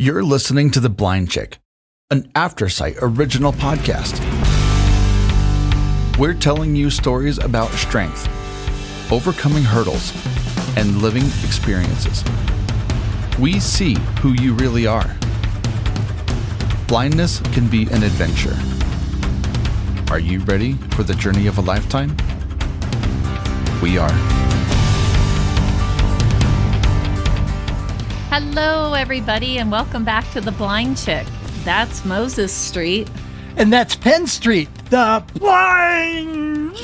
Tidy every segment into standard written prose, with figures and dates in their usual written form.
You're listening to The Blind Chick, an Aftersight original podcast. We're telling you stories about strength, overcoming hurdles, and living experiences. We see who you really are. Blindness can be an adventure. Are you ready for the journey of a lifetime? We are. Hello, everybody, and welcome back to The Blind Chick. That's Moses Street. And that's Penn Street. The blind.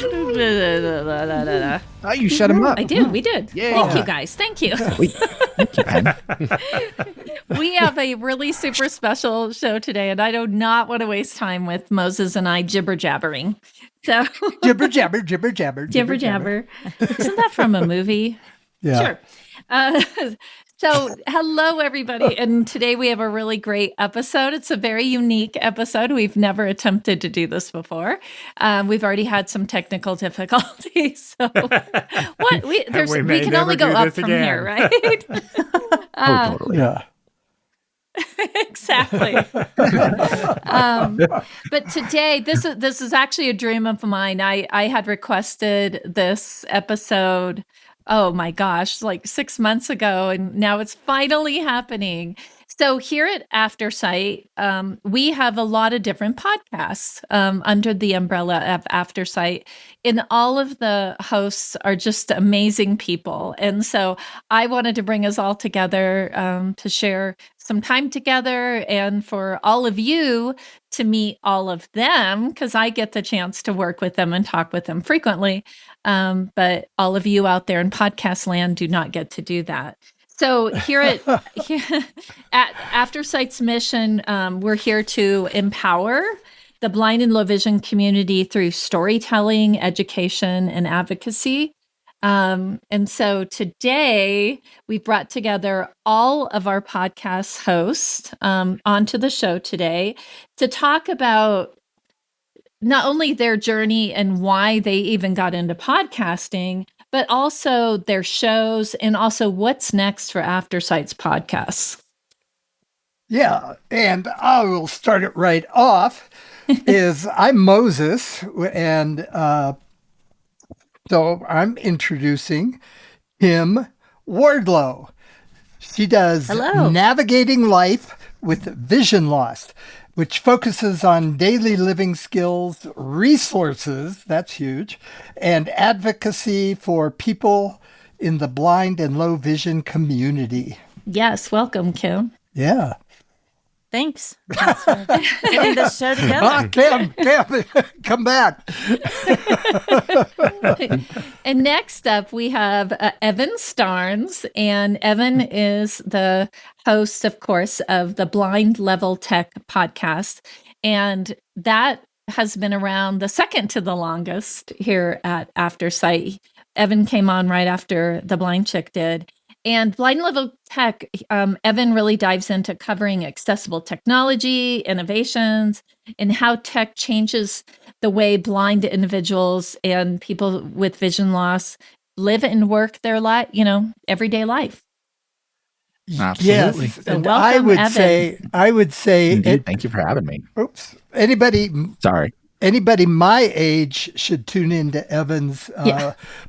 Oh, you shut him up. I did. We did. Yeah. Thank you, guys. Thank you. Thank you, Penn. We have a really super special show today, and I do not want to waste time with Moses and I jibber-jabbering. So Jibber jabber, jibber jabber. jibber-jabber. Isn't that from a movie? Yeah. Sure. So, hello, everybody. And today we have a really great episode. It's a very unique episode. We've never attempted to do this before. We've already had some technical difficulties. So, we can only go up from here, right? Totally. Yeah. Exactly. But today, this is actually a dream of mine. I had requested this episode. Oh my gosh, like 6 months ago, and now it's finally happening. So here at Aftersight, we have a lot of different podcasts under the umbrella of Aftersight, and all of the hosts are just amazing people. And so I wanted to bring us all together to share some time together, and for all of you to meet all of them, because I get the chance to work with them and talk with them frequently. But all of you out there in podcast land do not get to do that. So here at Aftersight's mission, we're here to empower the blind and low vision community through storytelling, education, and advocacy. And so today we brought together all of our podcast hosts onto the show today to talk about not only their journey and why they even got into podcasting, but also their shows and also what's next for Aftersight's podcasts. Yeah. And I will start it right off. I'm Moses, and so I'm introducing Kim Wardlow. She does Navigating Life with Vision Loss, which focuses on daily living skills, resources, that's huge, and advocacy for people in the blind and low vision community. Yes, welcome, Kim. Yeah. Thanks. Thanks for getting this show together. Kim, come back. And next up, we have Evan Starnes, and Evan is the host, of course, of the Blind Level Tech podcast, and that has been around the second to the longest here at Aftersight. Evan came on right after the Blind Chick did. And Blind Level Tech, Evan really dives into covering accessible technology, innovations, and how tech changes the way blind individuals and people with vision loss live and work their everyday life. Absolutely. Yes, So and welcome, I would say, Indeed. Thank you for having me. Oops. Anybody my age should tune into Evan's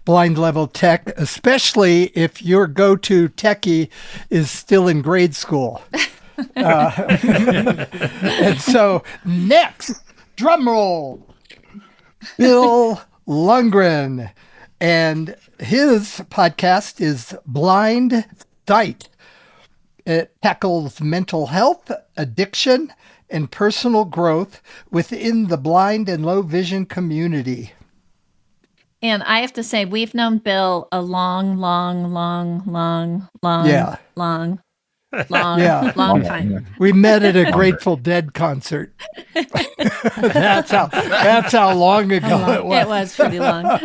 Blind Level Tech, especially if your go-to techie is still in grade school. And so next, drum roll, Bill Lundgren. And his podcast is Blindsight. It tackles mental health, addiction, and personal growth within the blind and low vision community. And I have to say, we've known Bill a long time. We met at a Grateful Dead concert. That's how long ago it was. It was pretty long.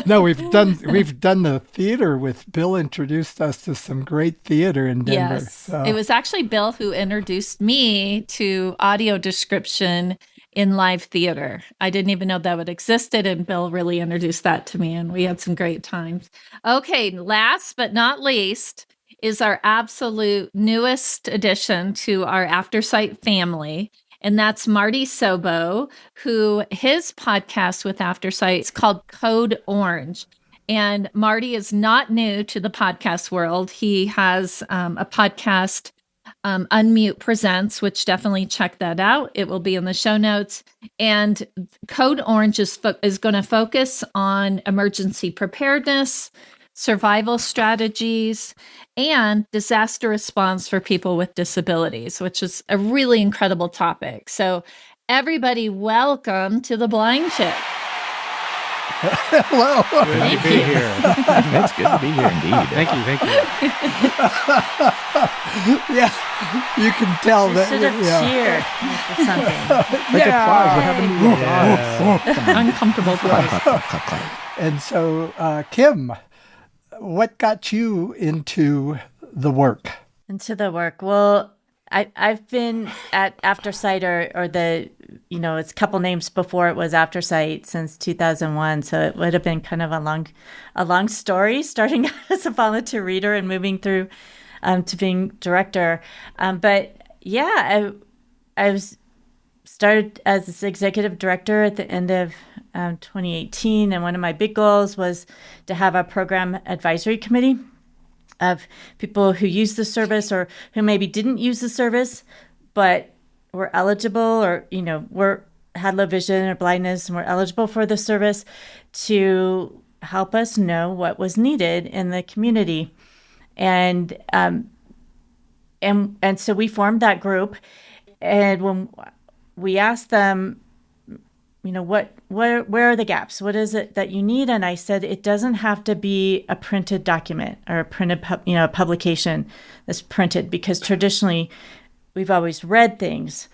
No, we've done the theater with Bill. Introduced us to some great theater in Denver. Yes, so. It was actually Bill who introduced me to audio description in live theater. I didn't even know that existed, and Bill really introduced that to me, and we had some great times. Okay, last but not least is our absolute newest addition to our Aftersight family. And that's Marty Sobo, who his podcast with Aftersight is called Code Orange. And Marty is not new to the podcast world. He has a podcast, Unmute Presents, which definitely check that out. It will be in the show notes. And Code Orange is going to focus on emergency preparedness, survival strategies, and disaster response for people with disabilities, which is a really incredible topic. So everybody, welcome to the Blind Chick. Hello. Good to be here. It's good to be here indeed. Thank you. Yeah, you can tell You that. should have cheered for something. Like applause. What happened to you? Uncomfortable Clap, voice. clap, clap, clap, clap. And so, Kim, what got you into the work? Into the work. Well, I've been at Aftersight or the, it's a couple names before it was Aftersight since 2001. So it would have been kind of a long story, starting as a volunteer reader and moving through to being director. But yeah, I was started as executive director at the end of 2018. And one of my big goals was to have a program advisory committee of people who use the service or who maybe didn't use the service, but were eligible or, had low vision or blindness and were eligible for the service to help us know what was needed in the community. And so we formed that group. And when we asked them, where are the gaps? What is it that you need? And I said, it doesn't have to be a printed document or a printed, publication that's printed, because traditionally we've always read things,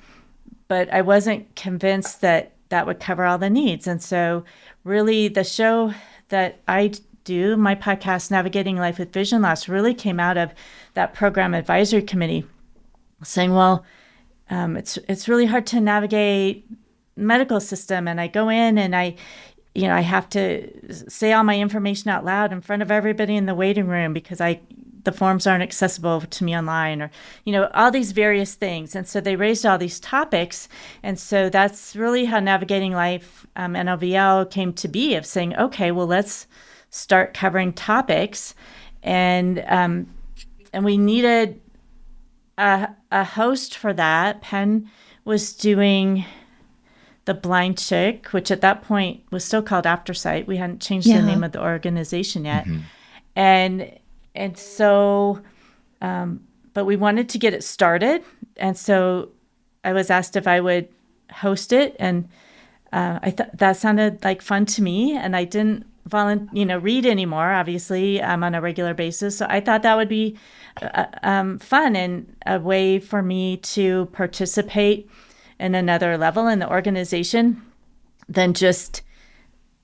but I wasn't convinced that that would cover all the needs. And so really the show that I do, my podcast, Navigating Life with Vision Loss, really came out of that program advisory committee saying, well, it's really hard to navigate medical system, and I go in and I have to say all my information out loud in front of everybody in the waiting room because the forms aren't accessible to me online, or all these various things. And so they raised all these topics, and so that's really how Navigating Life NLVL came to be, of saying, okay, well, let's start covering topics, and we needed a host for that. Penn was doing the Blind Chick, which at that point was still called Aftersight. We hadn't changed the name of the organization yet. Mm-hmm. And so, but we wanted to get it started. And so I was asked if I would host it. And I thought that sounded like fun to me. And I didn't read anymore, obviously, on a regular basis. So I thought that would be fun and a way for me to participate in another level in the organization than just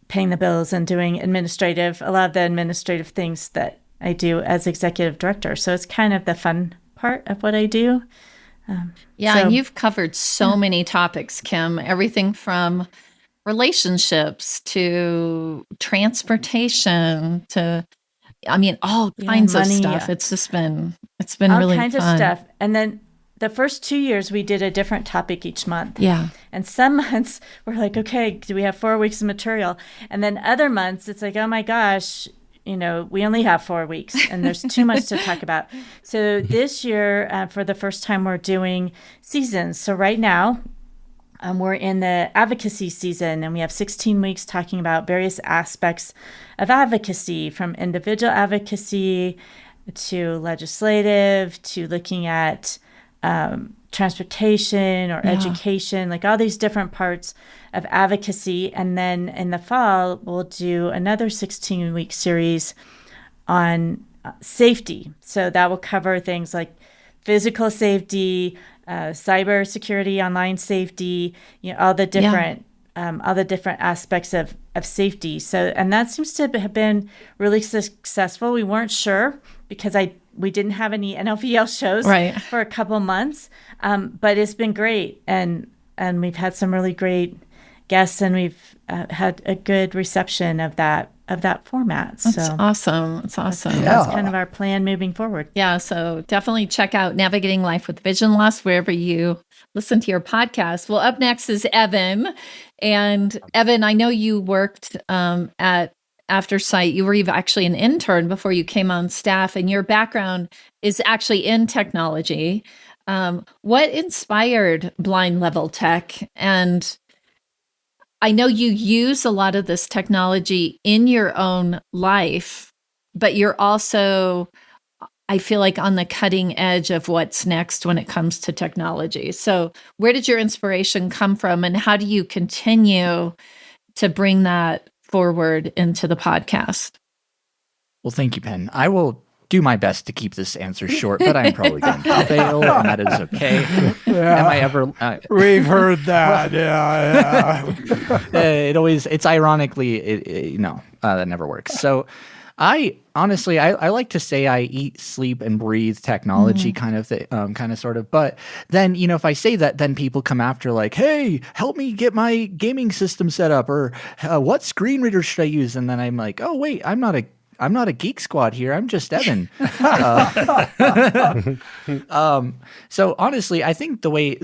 paying the bills and doing a lot of the administrative things that I do as executive director. So it's kind of the fun part of what I do. And you've covered so many topics, Kim, everything from relationships to transportation to, all kinds of stuff. It's been all really kinds fun. of stuff. And then the first 2 years, we did a different topic each month. Yeah. And some months we're like, okay, do we have 4 weeks of material? And then other months it's like, oh my gosh, we only have 4 weeks and there's too much to talk about. So this year, for the first time, we're doing seasons. So right now, we're in the advocacy season, and we have 16 weeks talking about various aspects of advocacy, from individual advocacy to legislative to looking at transportation or education, like all these different parts of advocacy. And then in the fall, we'll do another 16-week series on safety. So that will cover things like physical safety, cyber security, online safety, all the different aspects of safety. So, and that seems to have been really successful. We weren't sure because we didn't have any NLVL shows for a couple months, but it's been great, and we've had some really great guests, and we've had a good reception of that of that format. That's so awesome. That's awesome. Yeah. that's kind of our plan moving forward. Yeah, so definitely check out Navigating Life with Vision Loss wherever you listen to your podcast. Well, up next is Evan. And Evan, I know you worked at Aftersight. You were actually an intern before you came on staff, and your background is actually in technology. What inspired Blind Level Tech? And I know you use a lot of this technology in your own life, but you're also, I feel like, on the cutting edge of what's next when it comes to technology. So where did your inspiration come from, and how do you continue to bring that forward into the podcast? Well, thank you, Penn. I will do my best to keep this answer short, but I'm probably going to fail, and that is okay. Am I ever? We've heard that. Yeah. It's ironically, that never works. So I honestly like to say I eat, sleep, and breathe technology kind of sort of. But then, if I say that, then people come after like, hey, help me get my gaming system set up, or what screen reader should I use? And then I'm like, oh, wait, I'm not a Geek Squad here. I'm just Evan. So honestly, I think the way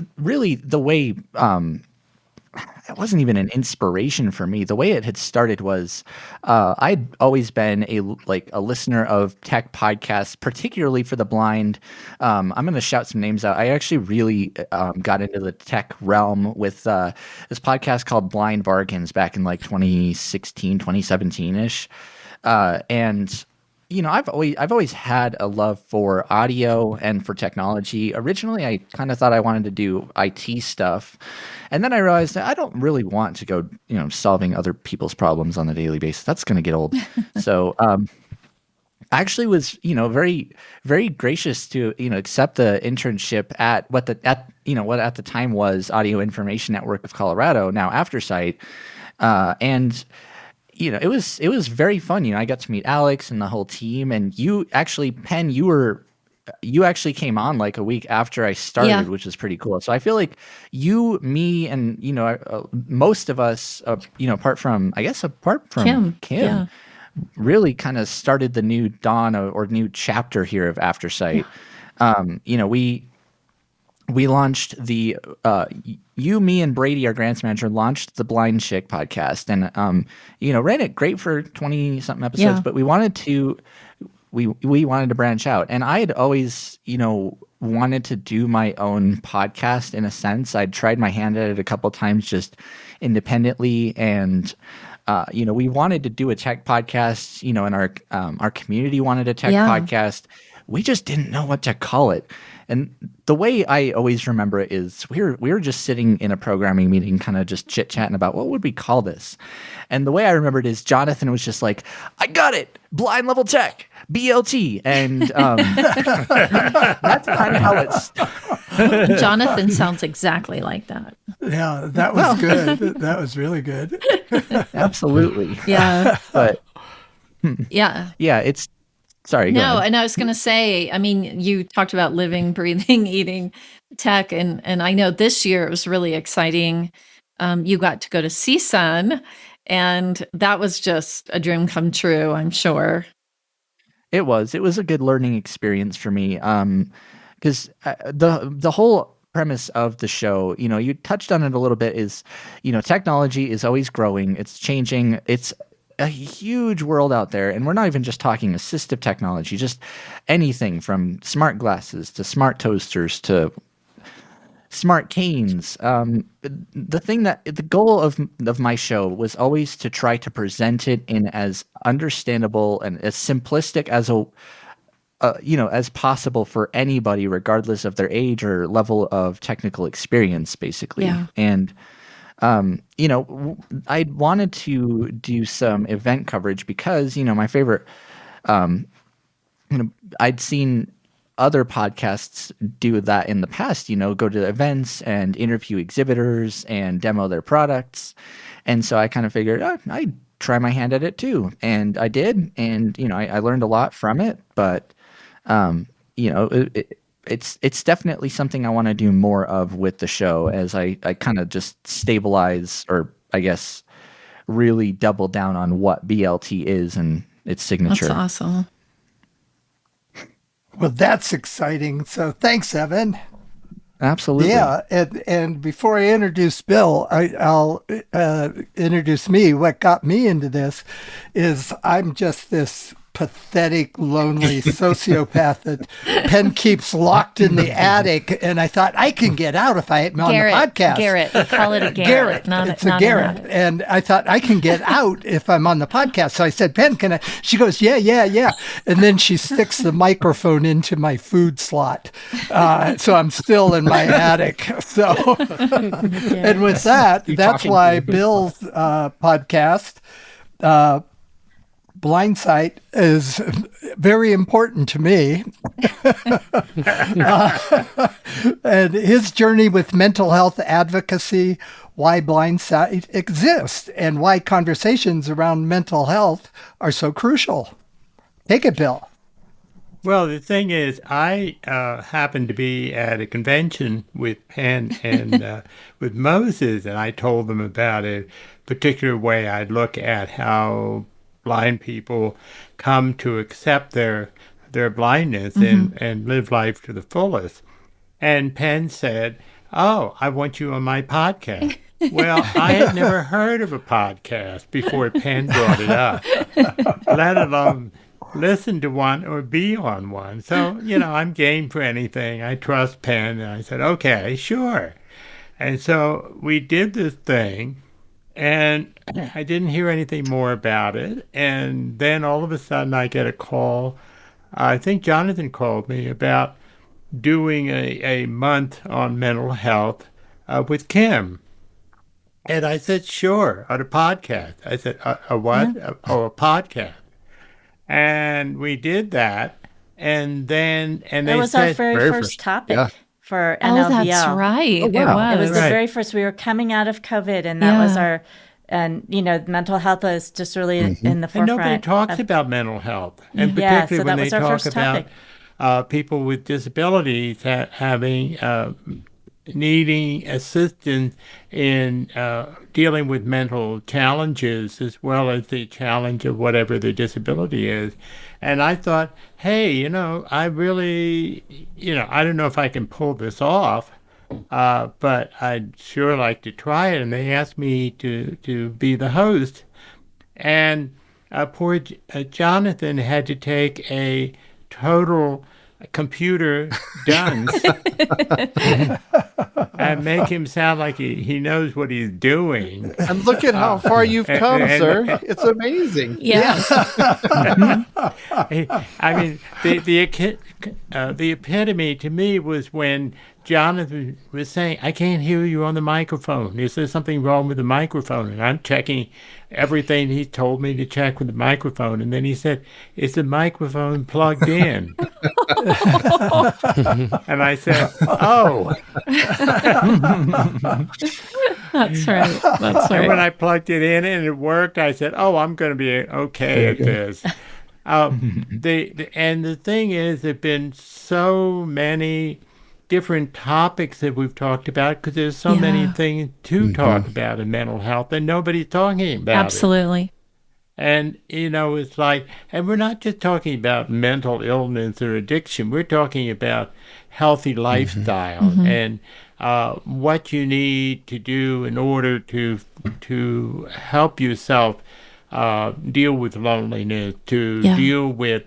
it wasn't even an inspiration for me. The way it had started was I'd always been a listener of tech podcasts, particularly for the blind. I'm going to shout some names out. I actually really got into the tech realm with this podcast called Blind Bargains back in like 2016, 2017-ish. And I've always had a love for audio and for technology. Originally, I kind of thought I wanted to do IT stuff, and then I realized that I don't really want to go, solving other people's problems on a daily basis. That's going to get old. So, I actually was, very, very gracious to, accept the internship at what at the time was Audio Information Network of Colorado, now Aftersight, and it was very fun. I got to meet Alex and the whole team, and you actually, Penn, you actually came on like a week after I started, which is pretty cool. So I feel like you, me, and most of us, apart from Kim, really kind of started the new dawn or new chapter here of Aftersight. We launched the you, me, and Brady, our grants manager, launched the Blind Chick podcast, and ran it great for 20-something episodes. But we wanted to branch out, and I had always wanted to do my own podcast in a sense. I'd tried my hand at it a couple times just independently, and we wanted to do a tech podcast. And our community wanted a tech podcast. We just didn't know what to call it. And the way I always remember it is we were just sitting in a programming meeting, kind of just chit-chatting about what would we call this. And the way I remember it is Jonathan was just like, I got it, Blind Level Tech, BLT. And that's kind of how it started. Jonathan sounds exactly like that. Yeah, that was good. That was really good. Absolutely. Yeah. But yeah. Yeah, it's sorry. No, and I was going to say, I mean, you talked about living, breathing, eating tech, and I know this year it was really exciting. You got to go to CSUN, and that was just a dream come true, I'm sure. It was a good learning experience for me, because the whole premise of the show, you touched on it a little bit, is technology is always growing, it's changing, it's a huge world out there, and we're not even just talking assistive technology, just anything from smart glasses to smart toasters to smart canes. The goal of my show was always to try to present it in as understandable and as simplistic as as possible for anybody, regardless of their age or level of technical experience, basically. Yeah. And I wanted to do some event coverage because, my favorite, I'd seen other podcasts do that in the past, go to events and interview exhibitors and demo their products. And so I kind of figured, I'd try my hand at it too. And I did. And, I learned a lot from it, but, it's definitely something I want to do more of with the show as I kind of just stabilize, or I guess really doubled down on what BLT is and its signature. That's awesome. Well, that's exciting. So thanks, Evan. Absolutely. Yeah, and before I introduce Bill, I'll introduce me. What got me into this is I'm just this pathetic, lonely sociopath that Penn keeps locked in the attic, and I thought I can get out if I'm on the podcast. Garrett, we call it a Garrett. It's a Garrett. And I thought I can get out if I'm on the podcast. So I said, Penn, can I? She goes, yeah. And then she sticks the microphone into my food slot. So I'm still in my attic. So, and with that, that's why Bill's podcast, Blindsight, is very important to me. And his journey with mental health advocacy, why Blindsight exists, and why conversations around mental health are so crucial. Take it, Bill. Well, the thing is, I happened to be at a convention with Penn and with Moses, and I told them about a particular way I'd look at how blind people come to accept their blindness and live life to the fullest. And Penn said, "Oh, I want you on my podcast." Well, I had never heard of a podcast before Penn brought it up, let alone listen to one or be on one. So, I'm game for anything. I trust Penn. And I said, okay, sure. And so we did this thing, and I didn't hear anything more about it. And then all of a sudden I get a call. I think Jonathan called me about doing a month on mental health with Kim. And I said, sure, on a podcast. I said, a what? Yeah. A podcast. And we did that. And then, that was our very first topic for NLVL. Oh, that's right. Oh, wow. It was the very first. We were coming out of COVID, and that was our, and mental health is just really in the forefront. And nobody talks about mental health, and particularly when they talk about people with disabilities having needing assistance in dealing with mental challenges as well as the challenge of whatever their disability is. And I thought, hey, I really, I don't know if I can pull this off, but I'd sure like to try it. And they asked me to be the host. And poor Jonathan had to take a total computer dunce and make him sound like he knows what he's doing. And look at how far you've come, sir. It's amazing. Yeah. I mean, the epitome to me was when Jonathan was saying, I can't hear you on the microphone. Is there something wrong with the microphone? And I'm checking everything he told me to check with the microphone. And then he said, is the microphone plugged in? And I said, oh. That's right. And when I plugged it in and it worked, I said, oh, I'm going to be okay at this. And the thing is, there have been so many different topics that we've talked about because there's so many things to talk about in mental health and nobody's talking about Absolutely. And, it's like, and we're not just talking about mental illness or addiction. We're talking about healthy lifestyle and what you need to do in order to help yourself deal with loneliness, to deal with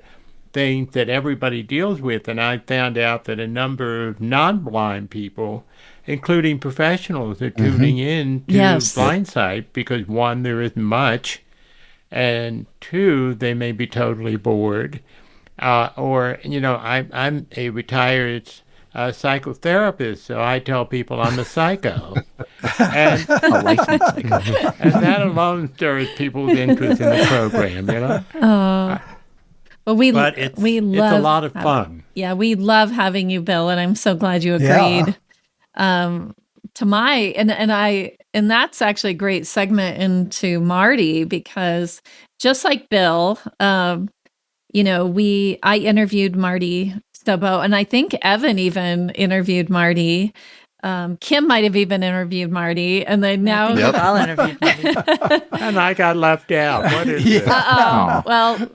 things that everybody deals with. And I found out that a number of non-blind people, including professionals, are tuning in to Blindsight because, one, there isn't much, and two, they may be totally bored. Or, I'm a retired psychotherapist, so I tell people I'm a psycho. And, A licensed psycho. and that alone stirs people's interest in the program, Well, But it's a lot of fun. Yeah, we love having you, Bill, and I'm so glad you agreed to my and that's actually a great segment into Marty, because just like Bill, I interviewed Marty Sobo, and I think Evan even interviewed Marty, Kim might have even interviewed Marty, and then now We've all interviewed Marty. And I got left out. What is this? Well,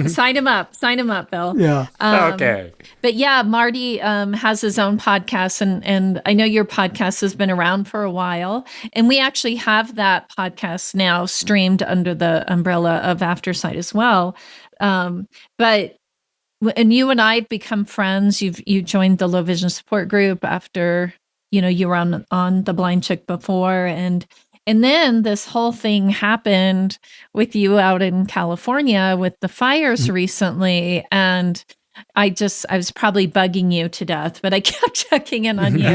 sign him up, Bill. Yeah. Okay. But yeah, Marty has his own podcast, and I know your podcast has been around for a while, and we actually have that podcast now streamed under the umbrella of Aftersight as well. But you and I have become friends. You joined the low vision support group after you were on the Blind Chick before, and then this whole thing happened with you out in California with the fires recently, and I was probably bugging you to death, but I kept checking in on you.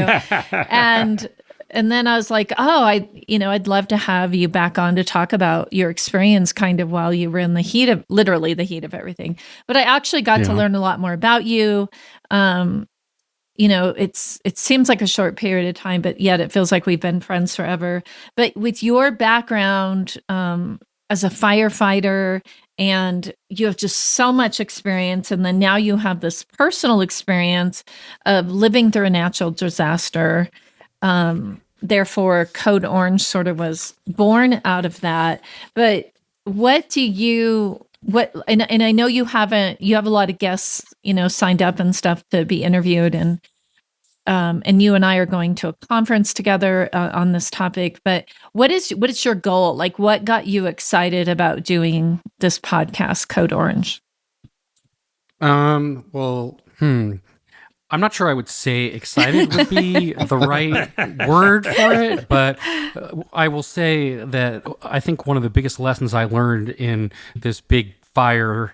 and then I was like, I'd love to have you back on to talk about your experience kind of while you were in literally the heat of everything. But I actually got to learn a lot more about you. It seems like a short period of time, but yet it feels like we've been friends forever. But with your background as a firefighter, and you have just so much experience, and then now you have this personal experience of living through a natural disaster. Therefore, Code Orange sort of was born out of that. But and I know you have a lot of guests, signed up and stuff to be interviewed, and you and I are going to a conference together on this topic. But what is your goal? Like, what got you excited about doing this podcast, Code Orange? I'm not sure I would say excited would be the right word for it, but I will say that I think one of the biggest lessons I learned in this big fire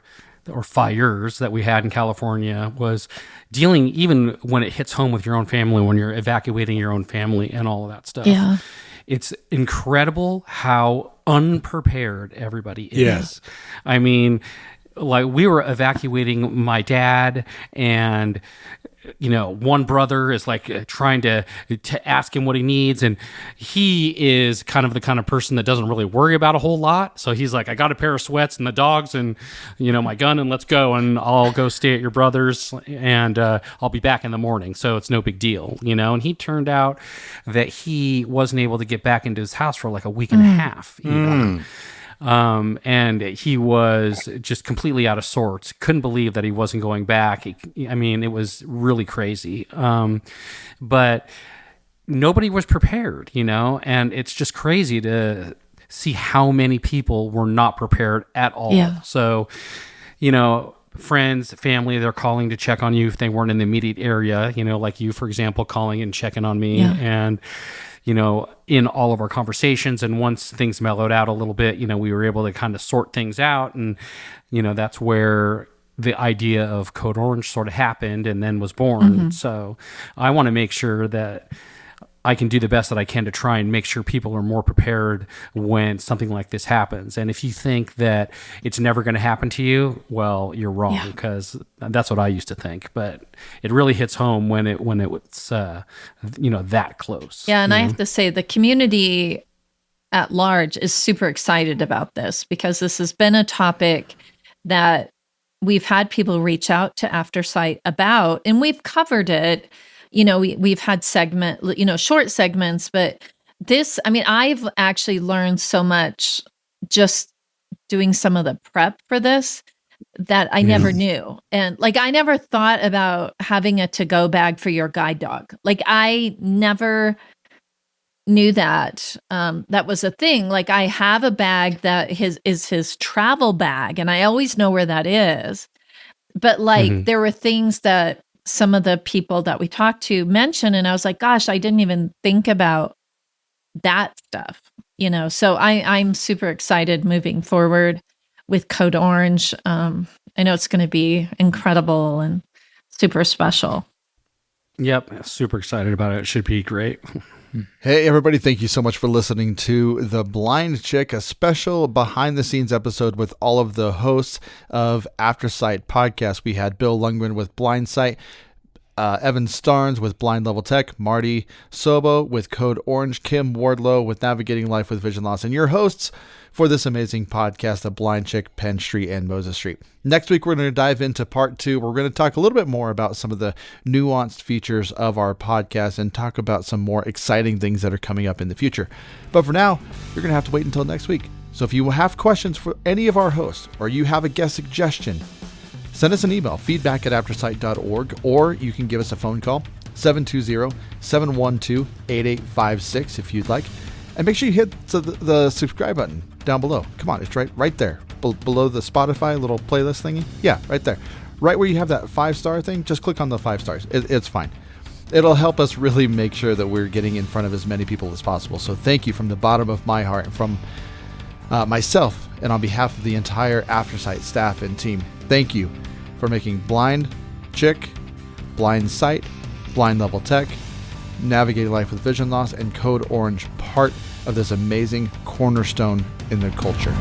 or fires that we had in California was dealing, even when it hits home with your own family, when you're evacuating your own family and all of that stuff. Yeah. It's incredible how unprepared everybody is. Yes. I mean, like, we were evacuating my dad, and one brother is like trying to ask him what he needs, and he is kind of the kind of person that doesn't really worry about a whole lot. So he's like, I got a pair of sweats and the dogs and my gun, and let's go, and I'll go stay at your brother's, and I'll be back in the morning, so it's no big deal, and he turned out that he wasn't able to get back into his house for like a week and a half even. And he was just completely out of sorts. Couldn't believe that he wasn't going back. It was really crazy. But nobody was prepared, and it's just crazy to see how many people were not prepared at all. Yeah. So, friends, family, they're calling to check on you if they weren't in the immediate area, like you, for example, calling and checking on me. Yeah. And in all of our conversations, and once things mellowed out a little bit, we were able to kind of sort things out, and that's where the idea of Code Orange sort of happened and then was born. Mm-hmm. So I want to make sure that I can do the best that I can to try and make sure people are more prepared when something like this happens. And if you think that it's never going to happen to you, well, you're wrong, because that's what I used to think. But it really hits home when it was that close. Yeah, and I have to say the community at large is super excited about this, because this has been a topic that we've had people reach out to Aftersight about, and we've covered it. We've had short segments, but this, I've actually learned so much just doing some of the prep for this that I never knew. And I never thought about having a to-go bag for your guide dog. I never knew that that was a thing. I have a bag that is his travel bag, and I always know where that is. But there were things that some of the people that we talked to mentioned, and I was like, gosh, I didn't even think about that stuff, so I'm super excited moving forward with Code Orange. I know it's going to be incredible and super special. Yep. Super excited about it. It should be great. Hey, everybody. Thank you so much for listening to The Blind Chick, a special behind-the-scenes episode with all of the hosts of Aftersight podcast. We had Bill Lundgren with Blindsight, Evan Starnes with Blind Level Tech, Marty Sobo with Code Orange, Kim Wardlow with Navigating Life with Vision Loss, and your hosts for this amazing podcast, The Blind Chick, Penn Street, and Moses Street. Next week, we're going to dive into part 2. We're going to talk a little bit more about some of the nuanced features of our podcast and talk about some more exciting things that are coming up in the future. But for now, you're going to have to wait until next week. So if you have questions for any of our hosts, or you have a guest suggestion, send us an email, feedback@aftersight.org, or you can give us a phone call, 720-712-8856 if you'd like. And make sure you hit the subscribe button down below. Come on, it's right there. Below the Spotify little playlist thingy. Yeah, right there. Right where you have that 5-star thing, just click on the 5 stars. It's fine. It'll help us really make sure that we're getting in front of as many people as possible. So thank you from the bottom of my heart and from myself and on behalf of the entire Aftersight staff and team. Thank you for making Blind Chick, Blindsight, Blind Level Tech, Navigating Life with Vision Loss, and Code Orange part of this amazing cornerstone in the culture.